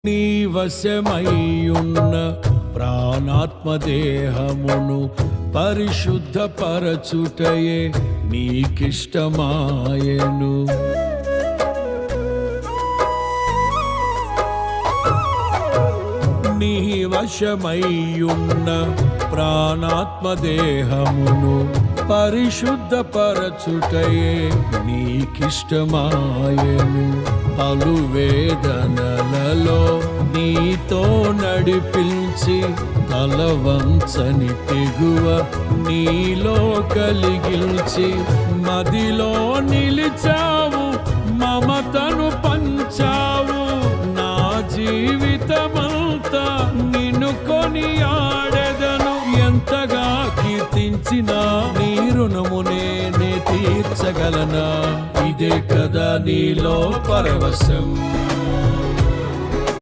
నీ వశమయ్యున్న ప్రాణాత్మదేహమును పరిశుద్ధపరచుటయే నీకిష్టమాయెను. నీ వశమయ్యున్న ప్రాణాత్మదేహమును పరిశుద్ధపరచుటయే నీకిష్టమాయెను. పలు వేదనలలో నీతో నడిపించి తలవంచని తెగువ నీలో కలిగిల్చి మదిలో నిలిచావు, మమతను పంచావు. నా జీవితమంతా నిన్ను కొనియాడెదను. ఎంతగా కీర్తించినా నీ రుణము నేనే తీర్చగలనా? ఇదే కదా నీలో పరవశం.